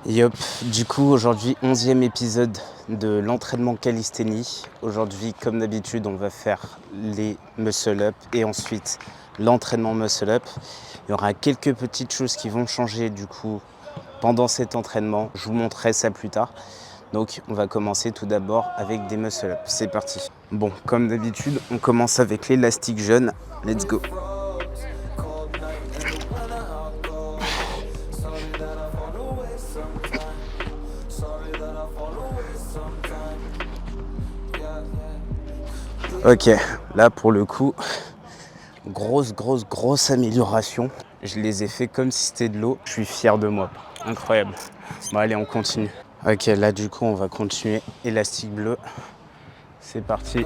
Yop, du coup aujourd'hui 11e épisode de l'entraînement calisthénie. Aujourd'hui comme d'habitude on va faire les muscle up et ensuite l'entraînement muscle up. Il y aura quelques petites choses qui vont changer du coup pendant cet entraînement. Je vous montrerai ça plus tard. Donc on va commencer tout d'abord avec des muscle up. C'est parti. Bon, comme d'habitude on commence avec l'élastique jeune. Let's go. Ok, là pour le coup, grosse amélioration. Je les ai fait comme si c'était de l'eau. Je suis fier de moi. Incroyable. Bon allez, on continue. Ok, là du coup on va continuer. Élastique bleu. C'est parti.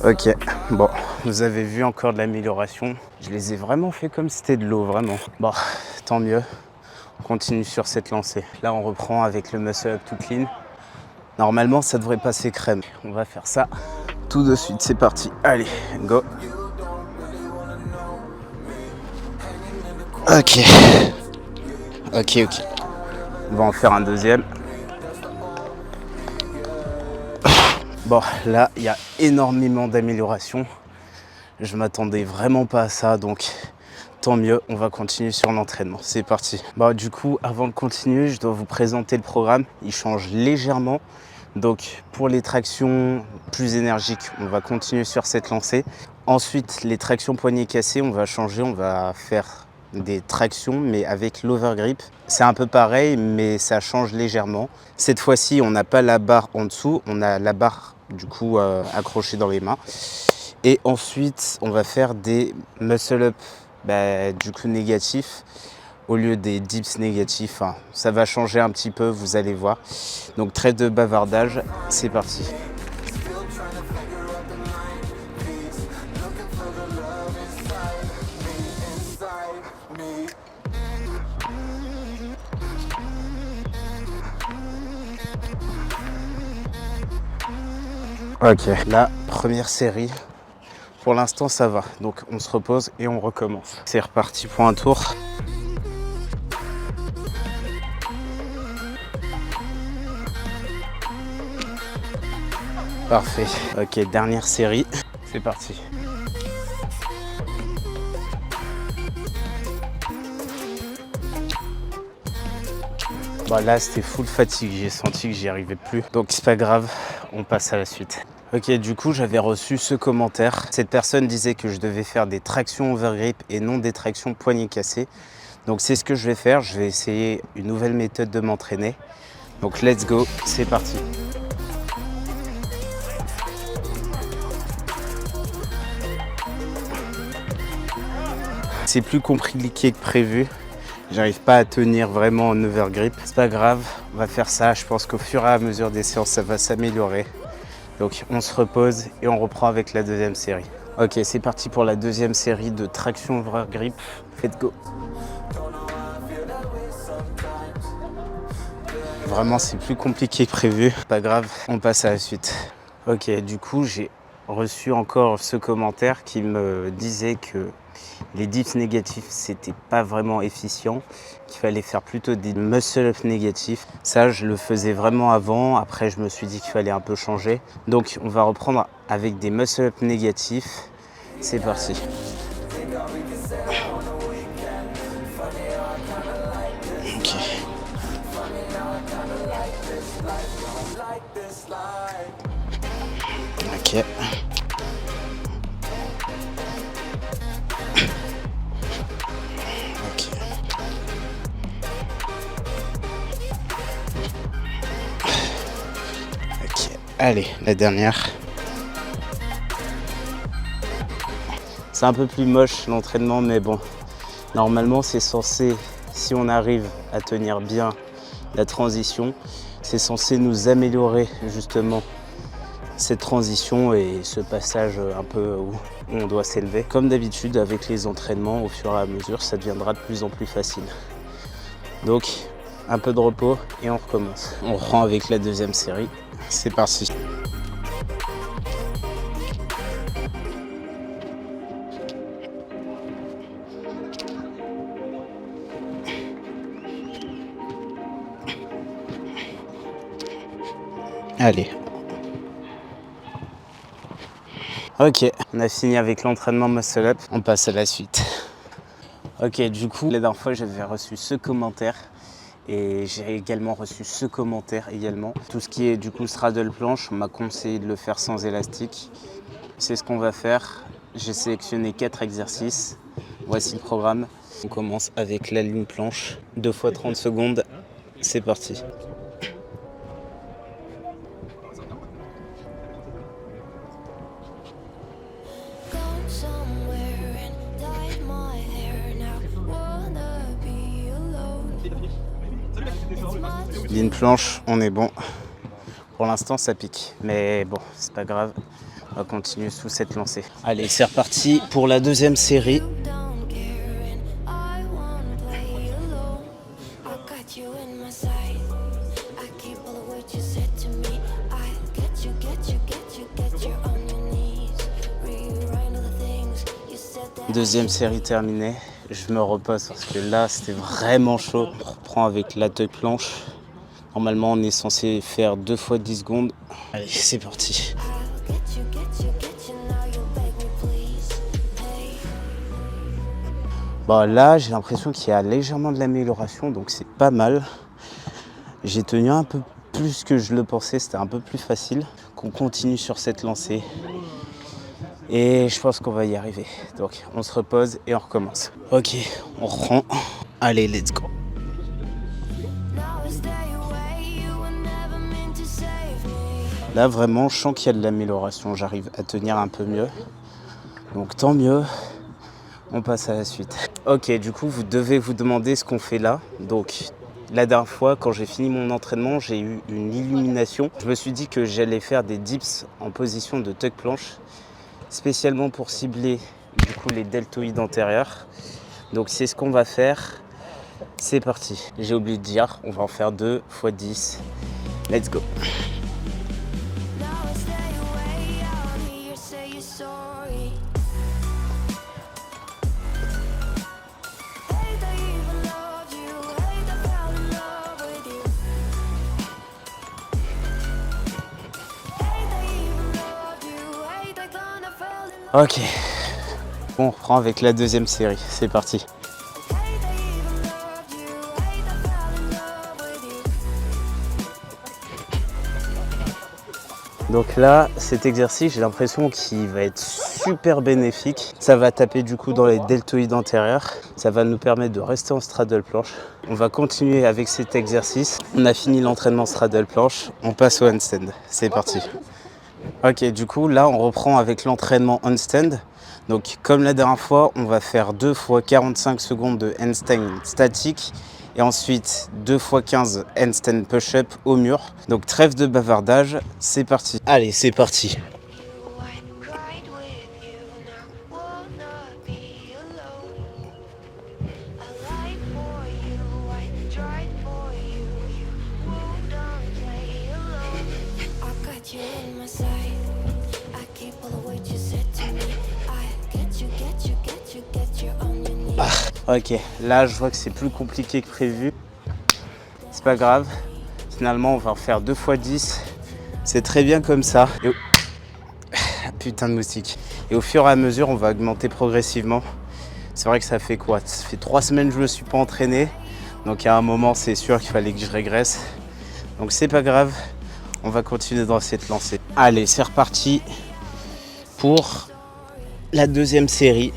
Ok, bon, vous avez vu encore de l'amélioration. Je les ai vraiment fait comme si c'était de l'eau, vraiment. Bon, tant mieux. On continue sur cette lancée. Là, on reprend avec le muscle up to clean. Normalement, ça devrait passer crème. On va faire ça tout de suite. C'est parti. Allez, go. Ok. Ok. On va en faire un deuxième. Bon, là, il y a énormément d'améliorations. Je m'attendais vraiment pas à ça, donc tant mieux, on va continuer sur l'entraînement. C'est parti. Bon, du coup, avant de continuer, je dois vous présenter le programme. Il change légèrement. Donc, pour les tractions plus énergiques, on va continuer sur cette lancée. Ensuite, les tractions poignets cassés, on va changer. On va faire des tractions, mais avec l'overgrip. C'est un peu pareil, mais ça change légèrement. Cette fois-ci, on n'a pas la barre en dessous, on a la barre du coup accrochée dans les mains. Et ensuite, on va faire des muscle-up du coup négatifs au lieu des dips négatifs. Enfin, ça va changer un petit peu, vous allez voir. Donc, trêve de bavardage, c'est parti. Ok, la première série. Pour l'instant, ça va. Donc, on se repose et on recommence. C'est reparti pour un tour. Parfait. Ok, dernière série. C'est parti. Bon, là, c'était full fatigue. J'ai senti que j'y arrivais plus. Donc, c'est pas grave. On passe à la suite. Ok, du coup, j'avais reçu ce commentaire. Cette personne disait que je devais faire des tractions overgrip et non des tractions poignets cassés. Donc, c'est ce que je vais faire. Je vais essayer une nouvelle méthode de m'entraîner. Donc, let's go. C'est parti. C'est plus compliqué que prévu. J'arrive pas à tenir vraiment en overgrip. C'est pas grave, on va faire ça. Je pense qu'au fur et à mesure des séances, ça va s'améliorer. Donc on se repose et on reprend avec la deuxième série. Ok, c'est parti pour la deuxième série de traction overgrip. Faites go. Vraiment, c'est plus compliqué que prévu. Pas grave, on passe à la suite. Ok, du coup, j'ai reçu encore ce commentaire qui me disait que les dips négatifs, c'était pas vraiment efficient, qu'il fallait faire plutôt des muscle-up négatifs. Ça, je le faisais vraiment avant. Après, je me suis dit qu'il fallait un peu changer. Donc, on va reprendre avec des muscle-up négatifs. C'est parti. Ok. Ok. Allez, la dernière. C'est un peu plus moche l'entraînement, mais bon, normalement c'est censé, si on arrive à tenir bien la transition, c'est censé nous améliorer justement cette transition et ce passage un peu où on doit s'élever. Comme d'habitude avec les entraînements, au fur et à mesure, ça deviendra de plus en plus facile. Donc, un peu de repos et on recommence. On reprend avec la deuxième série. C'est parti. Allez. Ok, on a fini avec l'entraînement muscle up, on passe à la suite. Ok, du coup, la dernière fois j'avais reçu ce commentaire et j'ai également reçu ce commentaire également. Tout ce qui est du coup straddle planche, on m'a conseillé de le faire sans élastique. C'est ce qu'on va faire. J'ai sélectionné 4 exercices. Voici le programme. On commence avec la ligne planche, 2 fois 30 secondes. C'est parti. Ligne planche, on est bon. Pour l'instant, ça pique. Mais bon, c'est pas grave. On va continuer sous cette lancée. Allez, c'est reparti pour la deuxième série. Deuxième série terminée. Je me repose parce que là, c'était vraiment chaud. On reprend avec la tuck planche. Normalement, on est censé faire 2 fois 10 secondes. Allez, c'est parti. Bon, là, j'ai l'impression qu'il y a légèrement de l'amélioration, donc c'est pas mal. J'ai tenu un peu plus que je le pensais, c'était un peu plus facile. Qu'on continue sur cette lancée. Et je pense qu'on va y arriver. Donc, on se repose et on recommence. Ok, on reprend. Allez, let's go. Là, vraiment, je sens qu'il y a de l'amélioration. J'arrive à tenir un peu mieux. Donc, tant mieux. On passe à la suite. Ok, du coup, vous devez vous demander ce qu'on fait là. Donc, la dernière fois, quand j'ai fini mon entraînement, j'ai eu une illumination. Je me suis dit que j'allais faire des dips en position de tuck planche, spécialement pour cibler du coup les deltoïdes antérieurs. Donc, c'est ce qu'on va faire. C'est parti. J'ai oublié de dire, on va en faire 2 fois 10. Let's go. Ok, on reprend avec la deuxième série, c'est parti. Donc là, cet exercice, j'ai l'impression qu'il va être super bénéfique. Ça va taper du coup dans les deltoïdes antérieurs. Ça va nous permettre de rester en straddle planche. On va continuer avec cet exercice. On a fini l'entraînement straddle planche. On passe au handstand. C'est parti. Ok, du coup, là, on reprend avec l'entraînement handstand. Donc, comme la dernière fois, on va faire 2 fois 45 secondes de handstand statique et ensuite 2 fois 15 handstand push-up au mur. Donc, trêve de bavardage, c'est parti. Allez, c'est parti. Ok, là je vois que c'est plus compliqué que prévu. C'est pas grave. Finalement, on va en faire 2 fois 10. C'est très bien comme ça. Et putain de moustique. Et au fur et à mesure, on va augmenter progressivement. C'est vrai que ça fait quoi? Ça fait 3 semaines que je me suis pas entraîné. Donc à un moment, c'est sûr qu'il fallait que je régresse. Donc c'est pas grave. On va continuer dans cette lancée. Allez, c'est reparti pour la deuxième série.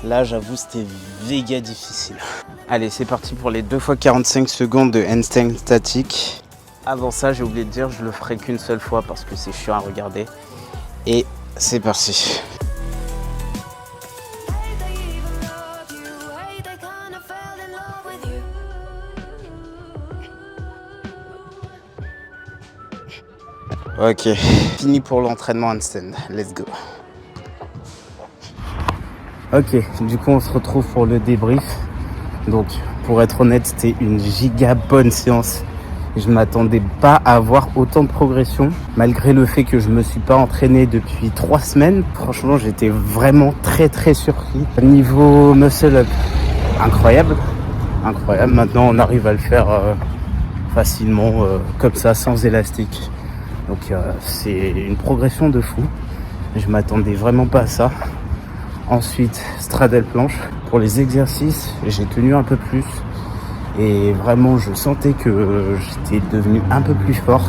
Là, j'avoue, c'était méga difficile. Allez, c'est parti pour les 2 fois 45 secondes de handstand statique. Avant ça, j'ai oublié de dire, je le ferai qu'une seule fois parce que c'est chiant à regarder. Et c'est parti. Ok, fini pour l'entraînement handstand. Let's go. Ok, du coup on se retrouve pour le débrief. Donc pour être honnête, c'était une giga bonne séance. Je m'attendais pas à avoir autant de progression, malgré le fait que je me suis pas entraîné depuis 3 semaines. Franchement, j'étais vraiment très surpris. Niveau muscle up, incroyable. Maintenant, on arrive à le faire facilement, comme ça, sans élastique. Donc, c'est une progression de fou. Je m'attendais vraiment pas à ça. Ensuite, straddle planche. Pour les exercices, j'ai tenu un peu plus. Et vraiment, je sentais que j'étais devenu un peu plus fort,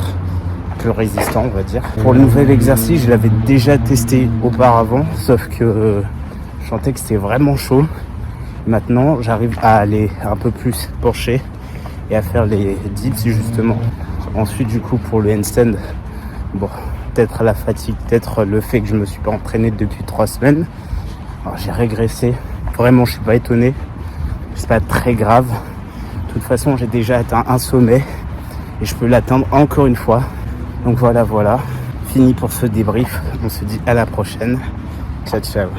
plus résistant, on va dire. Pour le nouvel exercice, je l'avais déjà testé auparavant, sauf que je sentais que c'était vraiment chaud. Maintenant, j'arrive à aller un peu plus penché et à faire les dips, justement. Ensuite, du coup, pour le handstand, bon, peut-être la fatigue, peut-être le fait que je me suis pas entraîné depuis 3 semaines. Alors, j'ai régressé. Vraiment, je suis pas étonné. C'est pas très grave. De toute façon, j'ai déjà atteint un sommet et je peux l'atteindre encore une fois. Donc voilà. Fini pour ce débrief. On se dit à la prochaine. Ciao.